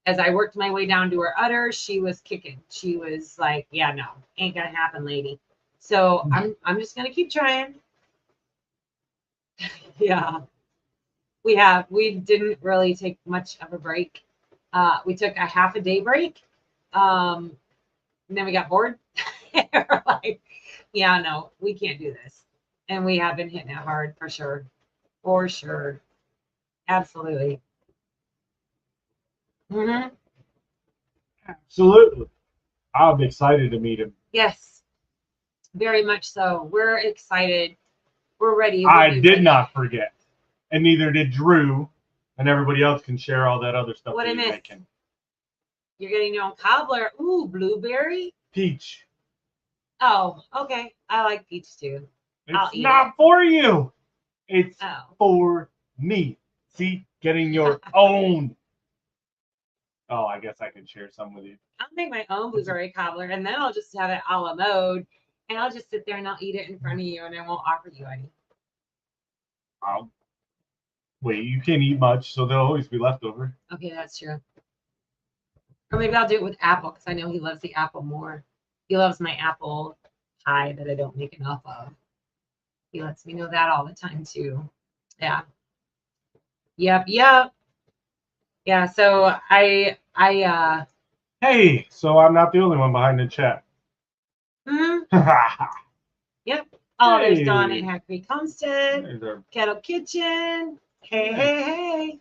As I worked my way down to her udder, she was kicking. She was like, "Yeah, no, ain't gonna happen, lady." So I'm just gonna keep trying. Yeah, we didn't really take much of a break. We took a half a day break. And then we got bored. We're like, yeah, no, we can't do this. And we have been hitting it hard for sure. For sure. Absolutely. Hmm. Absolutely. I'm excited to meet him. Yes, very much so. We're excited. We're ready. I We'll be did ready. not forget, and neither did Drew, and everybody else can share all that other stuff What that I you're missed? making. You're getting your own cobbler. Ooh, blueberry. Peach. Oh, okay. I like peach too. I'll It's eat not for you. It's Oh. for me. See, getting your own. Oh, I guess I can share some with you. I'll make my own blueberry cobbler, and then I'll just have it a la mode, and I'll just sit there and I'll eat it in front of you, and I won't offer you any. Wait, you can't eat much, so there'll always be leftover. Okay, that's true. Or maybe I'll do it with apple because I know he loves the apple more. He loves my apple pie that I don't make enough of. He lets me know that all the time too. Yeah. Yep. Yep. Yeah. So Hey, so I'm not the only one behind the chat. mhm. Hey, Yep. Oh, there's Hey. Dawn at Hack Creek Homestead, there's our- Kettle Kitchen. Hey, Nice. hey.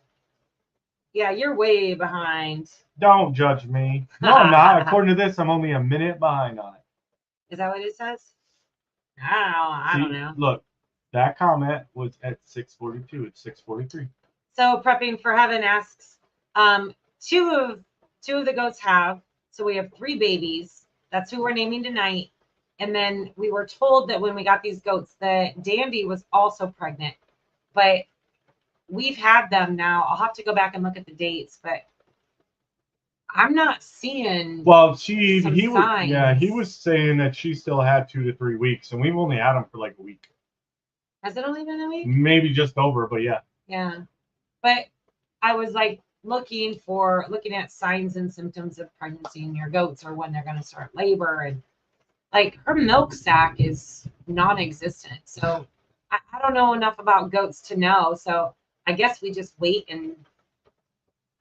Yeah, you're way behind. Don't judge me. No, I'm not. According to this, I'm only a minute behind on it. Is that what it says? I don't See, know. look, that comment was at 6:42. It's 6:43. So prepping for heaven asks, two of the goats have. So we have 3 babies. That's who we're naming tonight. And then we were told that when we got these goats, that Dandy was also pregnant. But we've had them now. I'll have to go back and look at the dates, but I'm not seeing. Well, Some he was, yeah, he signs. was saying that she still had 2 to 3 weeks, and we've only had them for like a week, Has it only been a week? maybe just over, but yeah. Yeah. But I was like looking at signs and symptoms of pregnancy in your goats or when they're going to start labor, and like her milk sac is non-existent. So I don't know enough about goats to know. So I guess we just wait and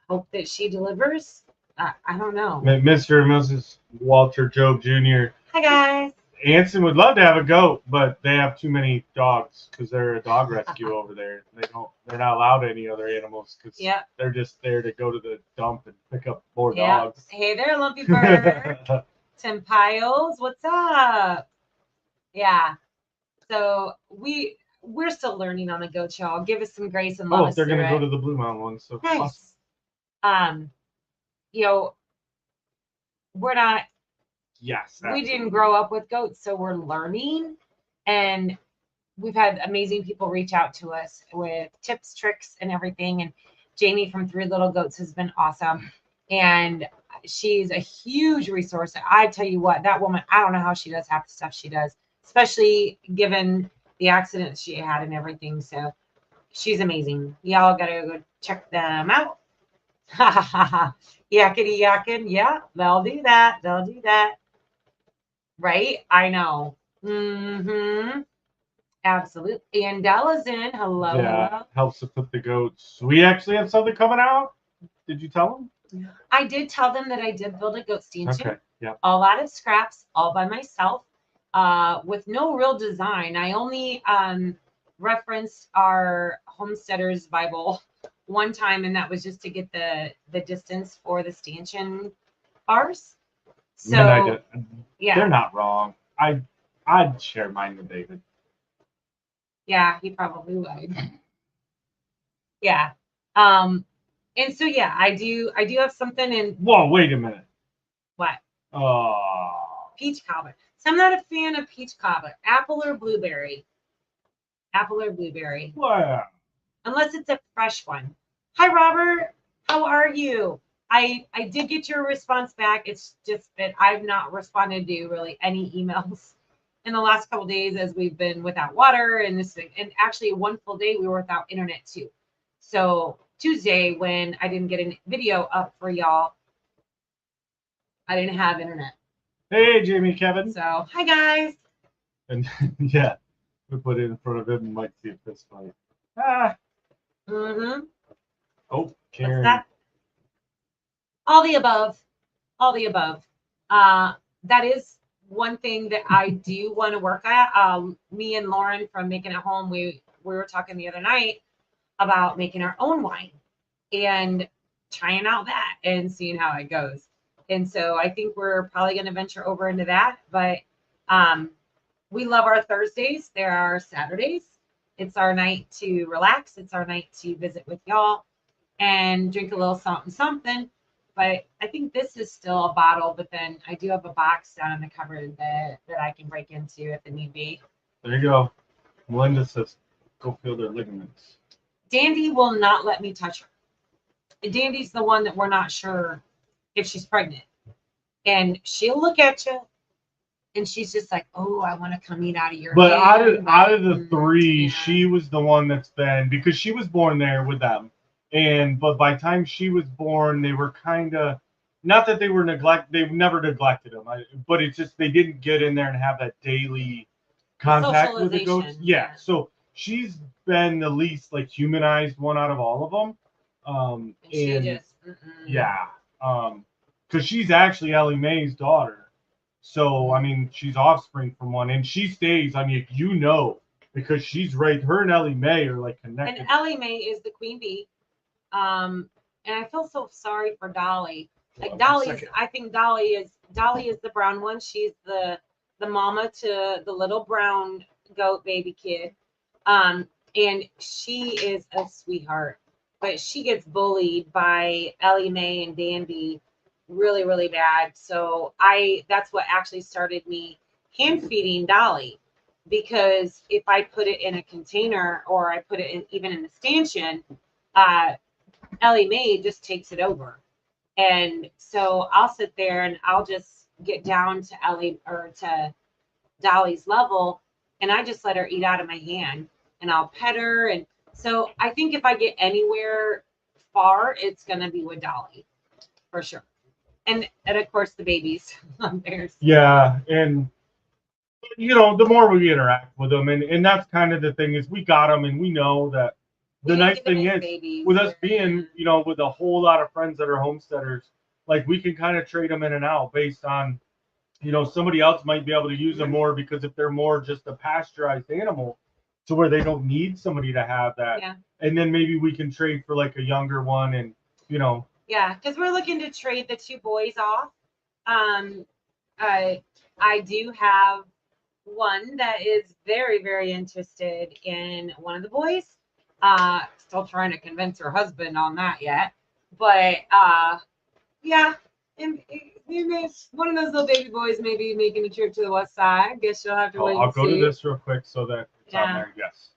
hope that she delivers. I don't know. Mr. and Mrs. Walter Job Jr. Hi guys. Anson would love to have a goat, but they have too many dogs because they're a dog rescue over there. They're not allowed any other animals because Yep. they're just there to go to the dump and pick up more Yep. dogs. Hey there, Lumpy Bird. Tim Piles, what's up? Yeah. So we're still learning on the goat show. Give us some grace and love us they're through gonna go it. to the Blue Mountain one. So Nice. awesome. You know, we're not. Yes. We didn't grow up with goats, so we're learning, and we've had amazing people reach out to us with tips, tricks, and everything. And Jamie from Three Little Goats has been awesome, and she's a huge resource. I tell you what, that woman, I don't know how she does half the stuff she does, especially given the accident she had and everything. So she's amazing. Y'all gotta go check them out. Yakety yakkin. Yeah, they'll do that. They'll do that. Right? I know. Mm-hmm. Absolutely. And Della's in. Hello. Yeah, Hello. helps to put the goats. We actually have something coming out. Did you tell them? I did tell them that I did build a goat stanchion. Okay. Yeah. All out of scraps, all by myself, with no real design. I only referenced our Homesteaders Bible one time, and that was just to get the distance for the stanchion bars. So yeah, they're not wrong. I'd share mine with David. Yeah, he probably would. Yeah. And so yeah, I do have something in. Whoa, wait a minute. What? Oh. Peach cobbler. So I'm not a fan of peach cobbler. Apple or blueberry. Apple or blueberry. Wow. Unless it's a fresh one. Hi Robert. How are you? I did get your response back. It's just that I've not responded to really any emails in the last couple of days as we've been without water and this thing. And actually one full day we were without internet too. So Tuesday when I didn't get a video up for y'all. I didn't have internet. Hey, Jamie, Kevin. So, hi guys. And yeah, we put it in front of him and might see if this funny. Ah. Mm-hmm. Oh, Karen. What's that? All the above. All the above. That is one thing that I do want to work at. Me and Lauren from Making It Home, we were talking the other night about making our own wine and trying out that and seeing how it goes. And so I think we're probably going to venture over into that. But we love our Thursdays. There are Saturdays. It's our night to relax. It's our night to visit with y'all and drink a little something, something. But I think this is still a bottle, but then I do have a box down in the cupboard that I can break into if it need be. There you go. Melinda says, go feel their ligaments. Dandy will not let me touch her. Dandy's the one that we're not sure if she's pregnant. And she'll look at you and she's just like, oh, I want to come eat out of your But hand. out of the three, yeah. she was the one that's been, because she was born there with them. But by the time she was born, they were kind of, not that they were they've never neglected them, but it's just they didn't get in there and have that daily contact with the goats. Yeah, so she's been the least like humanized one out of all of them. Yeah, because she's actually Ellie Mae's daughter. So I mean, she's offspring from one, and she stays. I mean, because she's right. Her and Ellie Mae are like connected. And Ellie Mae is the queen bee. And I feel so sorry for Dolly. Like I think Dolly is the brown one. She's the mama to the little brown goat baby kid. And she is a sweetheart, but she gets bullied by Ellie Mae and Dandy really, really bad. So that's what actually started me hand feeding Dolly, because if I put it in a container or I put it even in the stanchion, Ellie Mae just takes it over. And so I'll sit there and I'll just get down to to Dolly's level, and I just let her eat out of my hand, and I'll pet her. And so I think if I get anywhere far, it's gonna be with Dolly for sure. And of course the babies. Yeah, and the more we interact with them, and that's kind of the thing, is we got them, and we know that. The nice thing is, with us being, with a whole lot of friends that are homesteaders, like we can kind of trade them in and out based on, somebody else might be able to use them more because if they're more just a pasteurized animal to where they don't need somebody to have that. Yeah. And then maybe we can trade for like a younger one and, Yeah, because we're looking to trade the two boys off. I do have one that is very, very interested in one of the boys. Still trying to convince her husband on that yet, but yeah, and one of those little baby boys maybe making a trip to the west side. I guess you'll have to wait. I'll go to this real quick so that it's on there. Yes.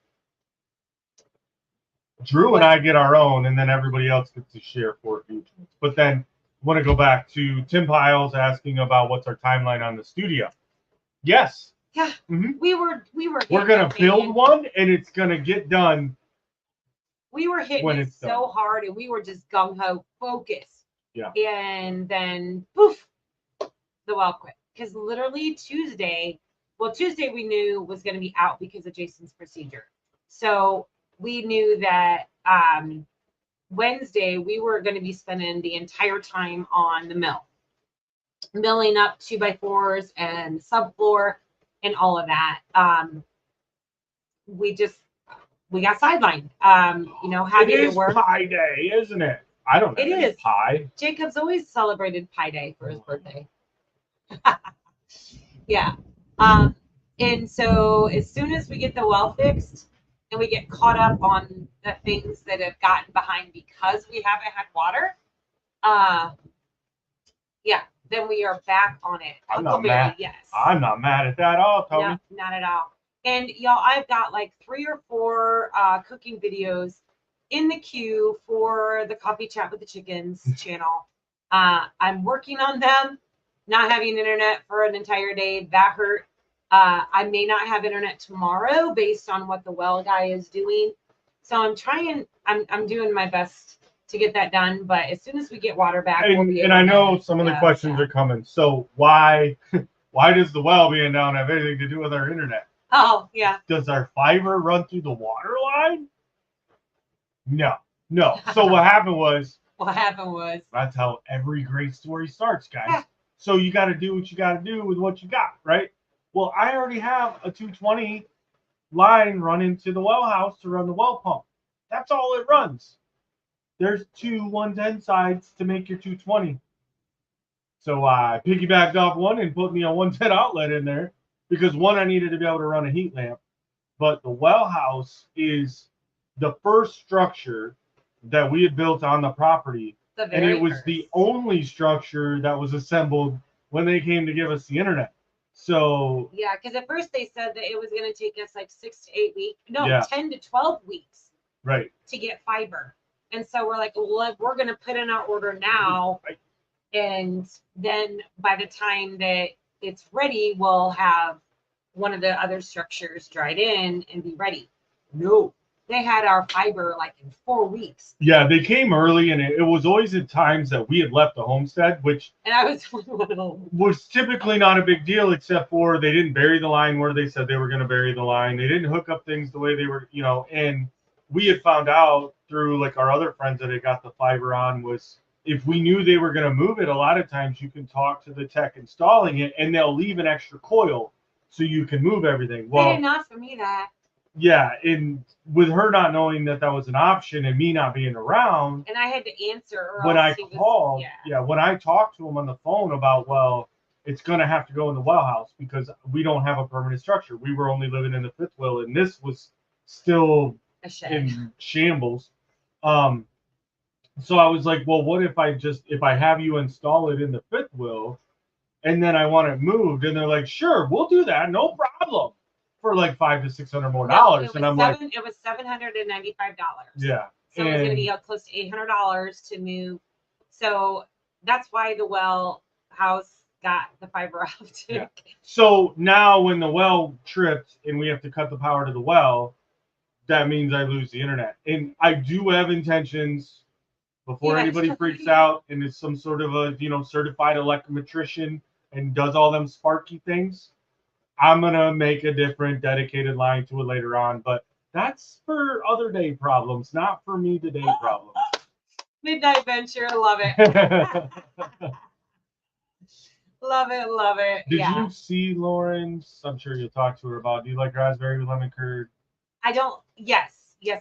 Drew and I get our own, and then everybody else gets to share for it. But then I want to go back to Tim Piles asking about what's our timeline on the studio. Yes. Yeah. Mm-hmm. We're gonna build one, and it's gonna get done. We were hitting it so hard, and we were just gung ho focused. Yeah. And then poof, the well quit. Because literally Tuesday we knew was going to be out because of Jason's procedure. So we knew that Wednesday we were going to be spending the entire time on the milling up 2x4s and subfloor and all of that. We got sidelined. Having to work. It is Pie Day, isn't it? I don't know. It is pie. Jacob's always celebrated Pie Day for his birthday. Yeah. And so as soon as we get the well fixed and we get caught up on the things that have gotten behind because we haven't had water, then we are back on it. I'm not mad. Yes. I'm not mad at that at all, Tony. No, not at all. And y'all, I've got like 3 or 4 cooking videos in the queue for the Coffee Chat with the Chickens channel. I'm working on them. Not having internet for an entire day, that hurt. I may not have internet tomorrow based on what the well guy is doing. So I'm doing my best to get that done. But as soon as we get water back, we'll be And able I know to, some of the questions are coming. So why does the well being down have anything to do with our internet? Oh, yeah. Does our fiber run through the water line? No. So what happened was, that's how every great story starts, guys. Yeah. So you got to do what you got to do with what you got, right? Well, I already have a 220 line running to the well house to run the well pump. That's all it runs. There's two 110 sides to make your 220. So I piggybacked off one and put me a 110 outlet in there because one, I needed to be able to run a heat lamp. But the well house is the first structure that we had built on the property. And it was the only structure that was assembled when they came to give us the internet. So yeah, because at first they said that it was going to take us like 6 to 8 weeks, no, Yeah. 10 to 12 weeks, right. to get fiber. And so we're like, well, we're going to put in our order now, Right. and then by the time that it's ready, we'll have one of the other structures dried in and be ready. No, they had our fiber like in 4 weeks. Yeah, they came early, and it was always at times that we had left the homestead, which And I was was typically not a big deal, except for they didn't bury the line where they said they were going to bury the line. They didn't hook up things the way they were, and we had found out through like our other friends that had got the fiber on was if we knew they were going to move it, a lot of times you can talk to the tech installing it and they'll leave an extra coil so you can move everything. Well, they didn't offer me that. Yeah, and with her not knowing that was an option and me not being around, and I had to answer or when else I called, when I talked to him on the phone about, well, it's going to have to go in the well house because we don't have a permanent structure. We were only living in the fifth wheel, and this was still in shambles. So I was like, well, what if I have you install it in the fifth wheel, and then I want it moved? And they're like, sure, we'll do that, no problem, for like $500 to $600 more dollars. And I'm like, it was $795. Yeah. So it was going to be close to $800 to move. So that's why the well house got the fiber optic. Yeah. So now when the well tripped and we have to cut the power to the well, that means I lose the internet. And I do have intentions, before anybody freaks out and is some sort of a certified electrometrician and does all them sparky things, I'm gonna make a different dedicated line to it later on. But that's for other day problems, not for me today problems. Midnight venture, love it. Love it. Did you see Lauren's? I'm sure you'll talk to her about. Do you like raspberry with lemon curd? I don't. Yes,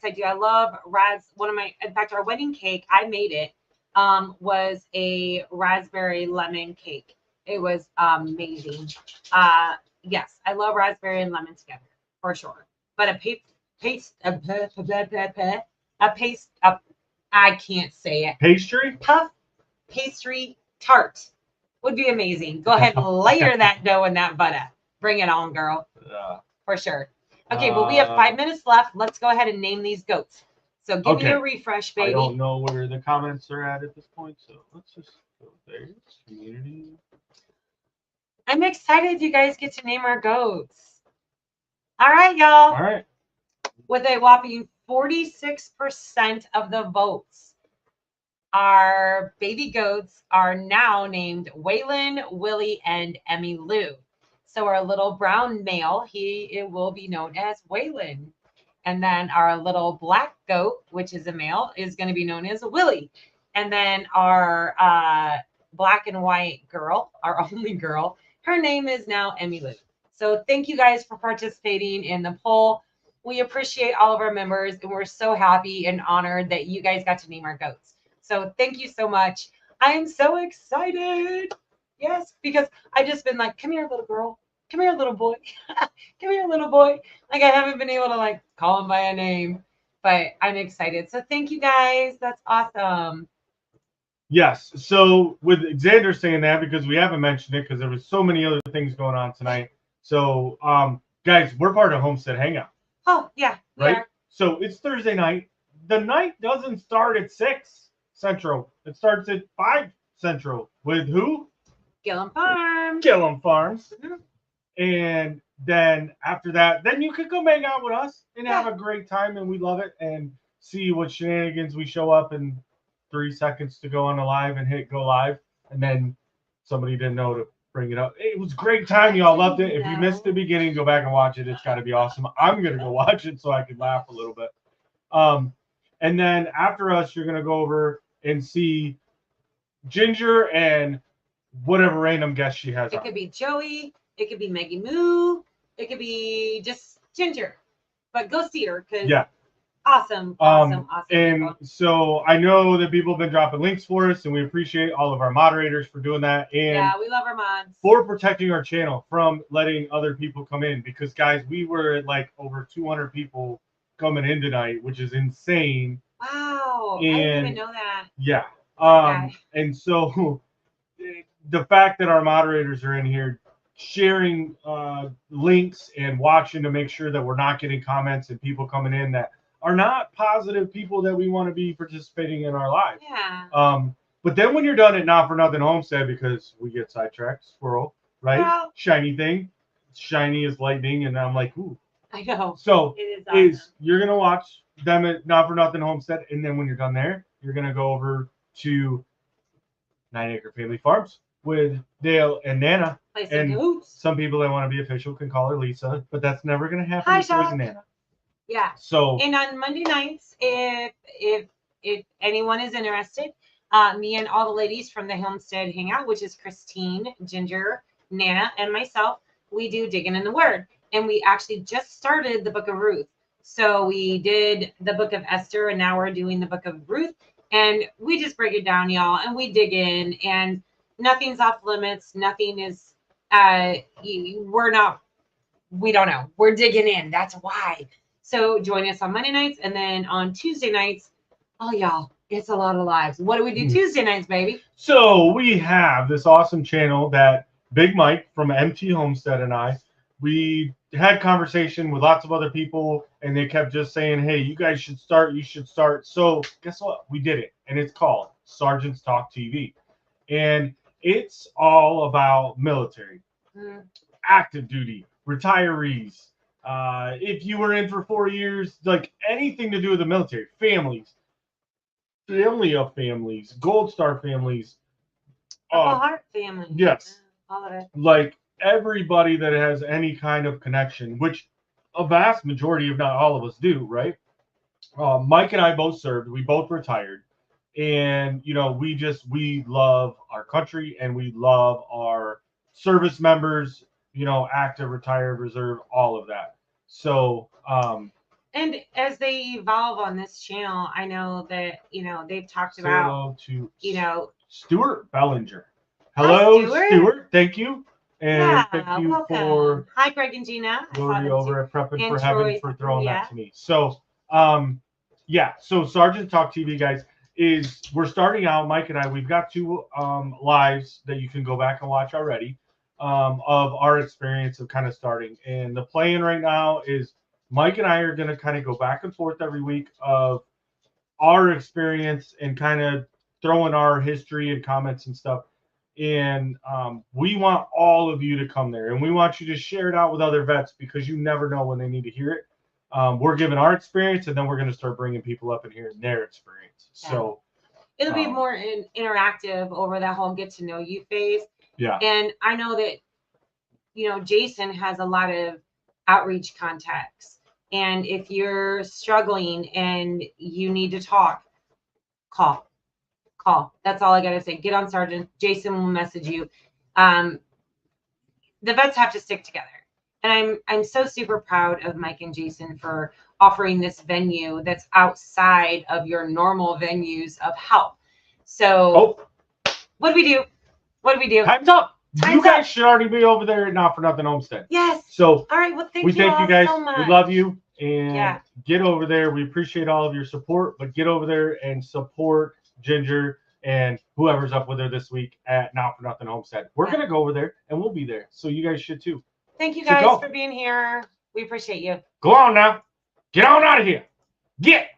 I do. I love in fact, our wedding cake, I made it, was a raspberry lemon cake. It was amazing. Yes, I love raspberry and lemon together for sure. But I can't say it. Puff pastry tart would be amazing. Go ahead and layer that dough in that butter. Bring it on, girl. Yeah. For sure. Okay, but we have 5 minutes left. Let's go ahead and name these goats. So give me a refresh, baby. I don't know where the comments are at this point, so let's just go there. Community. I'm excited you guys get to name our goats. All right, y'all. All right. With a whopping 46% of the votes, our baby goats are now named Waylon, Willie, and Emmy Lou. So our little brown male, it will be known as Waylon. And then our little black goat, which is a male, is going to be known as Willie. And then our black and white girl, our only girl, her name is now Emmy Lou. So thank you guys for participating in the poll. We appreciate all of our members, and we're so happy and honored that you guys got to name our goats. So thank you so much. I am so excited. Yes, because I just been like, come here, little girl. Come here, little boy. Come here, little boy. Like I haven't been able to like call him by a name, but I'm excited. So thank you guys. That's awesome. Yes. So with Xander saying that, because we haven't mentioned it because there was so many other things going on tonight. So guys, we're part of Homestead Hangout. Oh yeah. Right. So it's Thursday night. The night doesn't start at 6 Central. It starts at 5 Central with who? Gillum Farms. Gillum Farms. And then after that, then you could come hang out with us and have Yeah. a great time, and we love it. And see what shenanigans we show up in 3 seconds to go on the live and hit go live, and then somebody didn't know to bring it up. It was a great time. Y'all loved it. If you missed the beginning, go back and watch it. It's got to be awesome. I'm gonna go watch it so I can laugh a little bit. And then after us, you're gonna go over and see Ginger and whatever random guest she has. It could be Joey. It could be Maggie Moo. It could be just Ginger. But go see her because Yeah. awesome. And people. so I know that people have been dropping links for us, and we appreciate all of our moderators for doing that. And yeah, we love our mods. for protecting our channel from letting other people come in, because guys, we were at like over 200 people coming in tonight, which is insane. Wow, I didn't even know that. Yeah. Okay. And so the fact that our moderators are in here sharing links and watching to make sure that we're not getting comments and people coming in that are not positive people that we want to be participating in our live. Yeah. But then when you're done at Not for Nothing Homestead, because we get sidetracked, squirrel, right? Well, shiny thing, shiny as lightning, and I'm like, ooh. I know. So It is awesome. you're gonna watch them at Not for Nothing Homestead, and then when you're done there, you're gonna go over to 9 Acre Family Farms with Dale and Nana. Play some And hoops. some people that want to be official can call her Lisa, but that's never gonna happen. Hi, with Joyce Shop. and Nana. Yeah. So And on Monday nights, if anyone is interested, me and all the ladies from the Homestead Hangout, which is Christine, Ginger, Nana, and myself, we do Digging in the Word. And we actually just started the Book of Ruth. So we did the Book of Esther, and now we're doing the Book of Ruth. And we just break it down, y'all, and we dig in, and nothing's off limits. Nothing is, we don't know. We're digging in. That's why. So join us on Monday nights, and then on Tuesday nights, oh, y'all, it's a lot of lives. What do we do Tuesday nights, baby? So we have this awesome channel that Big Mike from MT Homestead and we had conversation with lots of other people, and they kept just saying, hey, you guys should start, you should start. So guess what? We did it, and it's called Sergeants Talk TV. And it's all about military, active duty, retirees, if you were in for 4 years, like anything to do with the military, families, family of families, Gold Star families, Heart family. Yes. All of it. Like everybody that has any kind of connection, which a vast majority, if not all of us, do, right? Mike and I both served. We both retired. And, you know, we love our country, and we love our service members, you know, active, retired, reserve, all of that. So, and as they evolve on this channel, I know that, you know, they've talked about, to, you know, Stuart Bellinger. Hello, Hi, Stuart. Thank you. And yeah, thank you welcome. for Hi, Greg and Gina. Lori over at Prepping for Heaven Troy, for throwing yeah. that to me. So, yeah. So Sergeant Talk TV, guys, we're starting out. Mike and I, we've got 2 lives that you can go back and watch already of our experience of kind of starting. And the plan right now is Mike and I are going to kind of go back and forth every week of our experience and kind of throwing our history and comments and stuff. And we want all of you to come there, and we want you to share it out with other vets, because you never know when they need to hear it. We're giving our experience, and then we're going to start bringing people up and hearing their experience. Yeah. So it'll be more interactive over that whole get to know you phase. Yeah. And I know that, you know, Jason has a lot of outreach contacts. And if you're struggling and you need to talk, call. That's all I got to say. Get on Sergeant. Jason will message you. The vets have to stick together. And I'm so super proud of Mike and Jason for offering this venue that's outside of your normal venues of help. So what do we do? Time's up. You guys should already be over there at Not for Nothing Homestead. Yes. So all right. Well, thank you guys so much. We love you, and get over there. We appreciate all of your support, but get over there and support Ginger and whoever's up with her this week at Not for Nothing Homestead. We're gonna go over there, and we'll be there, so you guys should too. Thank you guys for being here. We appreciate you. Go on now. Get on out of here. Get.